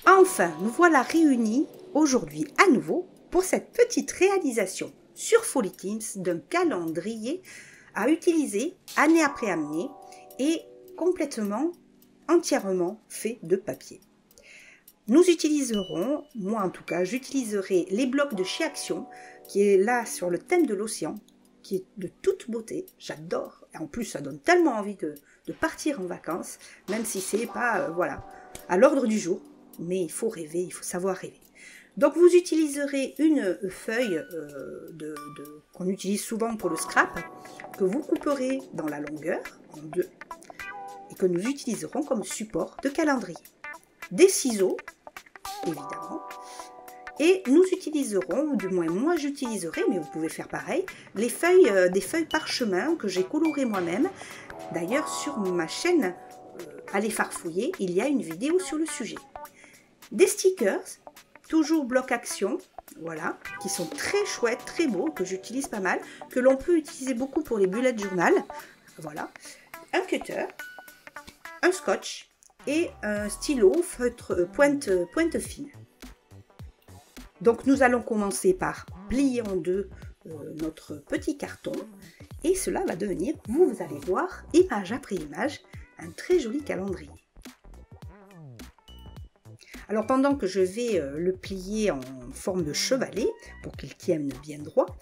Enfin, nous voilà réunis aujourd'hui à nouveau pour cette petite réalisation sur Folly Teams d'un calendrier à utiliser année après année et complètement, entièrement fait de papier. Nous utiliserons, moi en tout cas, j'utiliserai les blocs de chez Action qui est là sur le thème de l'océan, qui est de toute beauté, j'adore, et en plus ça donne tellement envie de partir en vacances, même si c'est pas, voilà, à l'ordre du jour, mais il faut rêver, il faut savoir rêver. Donc vous utiliserez une feuille qu'on utilise souvent pour le scrap, que vous couperez dans la longueur, en deux, et que nous utiliserons comme support de calendrier. Des ciseaux, évidemment, et nous utiliserons, ou du moins moi j'utiliserai, mais vous pouvez faire pareil, les feuilles, des feuilles parchemin que j'ai colorées moi-même. D'ailleurs sur ma chaîne, allez farfouiller, il y a une vidéo sur le sujet. Des stickers, toujours bloc action, voilà, qui sont très chouettes, très beaux, que j'utilise pas mal, que l'on peut utiliser beaucoup pour les bullet journal, voilà. Un cutter, un scotch et un stylo feutre pointe fine. Donc nous allons commencer par plier en deux notre petit carton et cela va devenir, vous allez voir, image après image, un très joli calendrier. Alors pendant que je vais le plier en forme de chevalet pour qu'il tienne bien droit,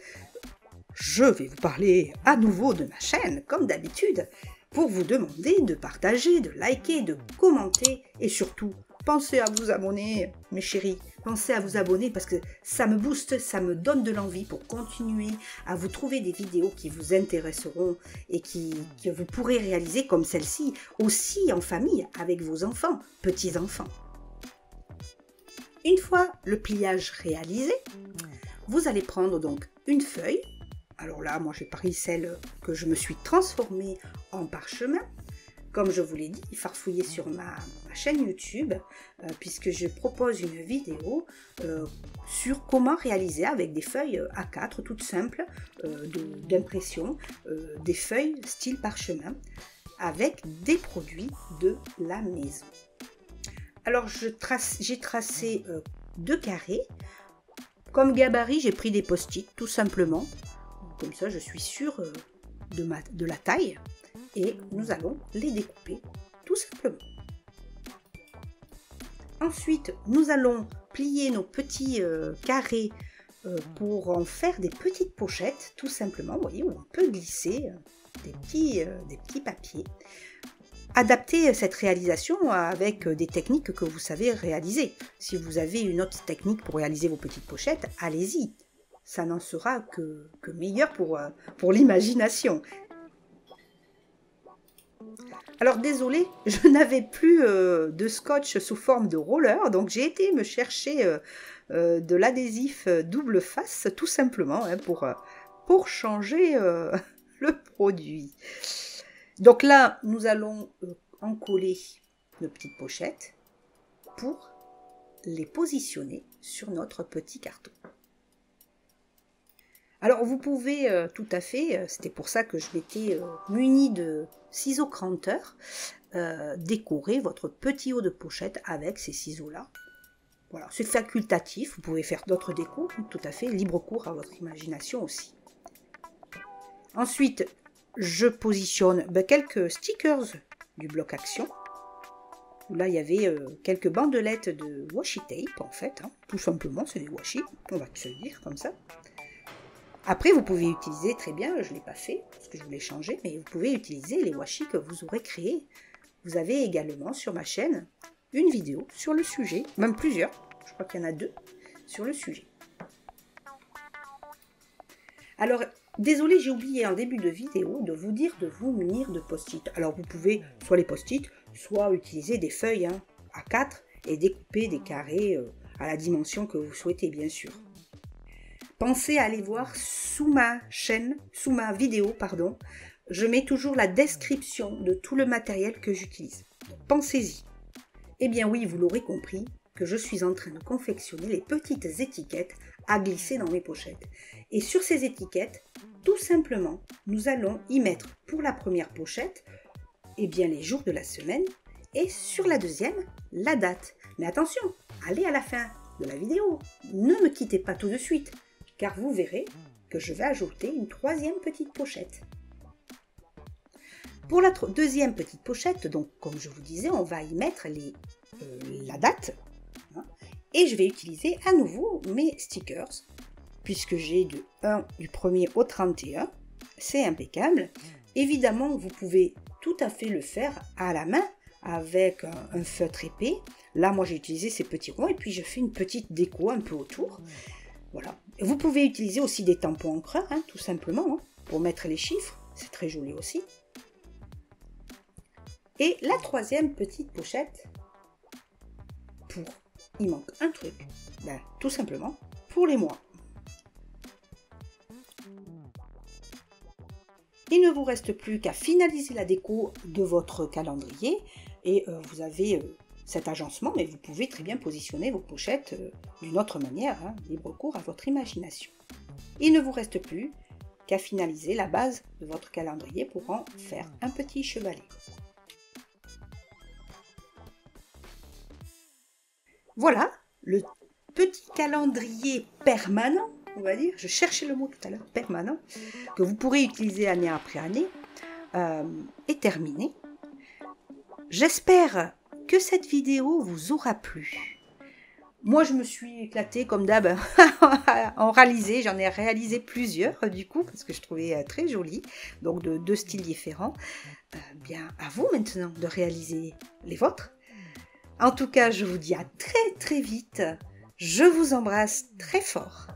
je vais vous parler à nouveau de ma chaîne comme d'habitude pour vous demander de partager, de liker, de commenter et surtout pensez à vous abonner mes chéris, pensez à vous abonner parce que ça me booste, ça me donne de l'envie pour continuer à vous trouver des vidéos qui vous intéresseront et que vous pourrez réaliser comme celle-ci aussi en famille avec vos enfants, petits-enfants. Une fois le pliage réalisé, vous allez prendre donc une feuille. Alors là, moi j'ai pris celle que je me suis transformée en parchemin. Comme je vous l'ai dit, farfouillez sur ma chaîne YouTube, puisque je propose une vidéo sur comment réaliser avec des feuilles A4 toutes simples d'impression, des feuilles style parchemin, avec des produits de la maison. Alors j'ai tracé deux carrés. Comme gabarit, j'ai pris des post-it tout simplement. Comme ça, je suis sûre de la taille. Et nous allons les découper tout simplement. Ensuite, nous allons plier nos petits carrés pour en faire des petites pochettes, tout simplement. Vous voyez, où on peut glisser des petits papiers. Adaptez cette réalisation avec des techniques que vous savez réaliser. Si vous avez une autre technique pour réaliser vos petites pochettes, allez-y. Ça n'en sera que meilleur pour l'imagination. Alors désolé, je n'avais plus de scotch sous forme de roller, donc j'ai été me chercher de l'adhésif double face, tout simplement, hein, pour changer le produit. Donc là, nous allons encoller nos petites pochettes pour les positionner sur notre petit carton. Alors vous pouvez tout à fait, c'était pour ça que je m'étais munie de ciseaux cranteurs, décorer votre petit haut de pochette avec ces ciseaux-là. Voilà, c'est facultatif, vous pouvez faire d'autres décos, tout à fait, libre cours à votre imagination aussi. Ensuite, je positionne quelques stickers du bloc action. Là, il y avait quelques bandelettes de washi tape, en fait, hein, tout simplement, c'est des washi, on va se le dire comme ça. Après, vous pouvez utiliser, très bien, je ne l'ai pas fait, parce que je voulais changer, mais vous pouvez utiliser les washi que vous aurez créés. Vous avez également sur ma chaîne une vidéo sur le sujet, même plusieurs, je crois qu'il y en a 2, sur le sujet. Alors, désolé, j'ai oublié en début de vidéo de vous dire de vous munir de post-it. Alors, vous pouvez soit les post-it, soit utiliser des feuilles A4 et découper des carrés à la dimension que vous souhaitez, bien sûr. Pensez à aller voir sous ma chaîne, sous ma vidéo, pardon. Je mets toujours la description de tout le matériel que j'utilise. Pensez-y. Eh bien oui, vous l'aurez compris, que je suis en train de confectionner les petites étiquettes à glisser dans mes pochettes. Et sur ces étiquettes, tout simplement, nous allons y mettre pour la première pochette, eh bien les jours de la semaine, et sur la deuxième, la date. Mais attention, allez à la fin de la vidéo. Ne me quittez pas tout de suite, car vous verrez que je vais ajouter une troisième petite pochette. Pour la deuxième petite pochette, donc comme je vous disais, on va y mettre la date. Hein, et je vais utiliser à nouveau mes stickers, puisque j'ai du 1er au 31. C'est impeccable. Évidemment, vous pouvez tout à fait le faire à la main avec un feutre épais. Là, moi, j'ai utilisé ces petits ronds et puis je fais une petite déco un peu autour. Voilà. Vous pouvez utiliser aussi des tampons encreurs, hein, tout simplement, hein, pour mettre les chiffres. C'est très joli aussi. Et la troisième petite pochette, il manque un truc, ben, tout simplement pour les mois. Il ne vous reste plus qu'à finaliser la déco de votre calendrier et vous avez cet agencement, mais vous pouvez très bien positionner vos pochettes d'une autre manière, hein, libre cours à votre imagination. Il ne vous reste plus qu'à finaliser la base de votre calendrier pour en faire un petit chevalet. Voilà le petit calendrier permanent, on va dire, je cherchais le mot tout à l'heure, permanent, que vous pourrez utiliser année après année, est terminé. J'espère que cette vidéo vous aura plu. Moi, je me suis éclatée comme d'hab j'en ai réalisé plusieurs du coup, parce que je trouvais très joli, donc de deux styles différents. Bien, à vous maintenant de réaliser les vôtres. En tout cas, je vous dis à très très vite. Je vous embrasse très fort.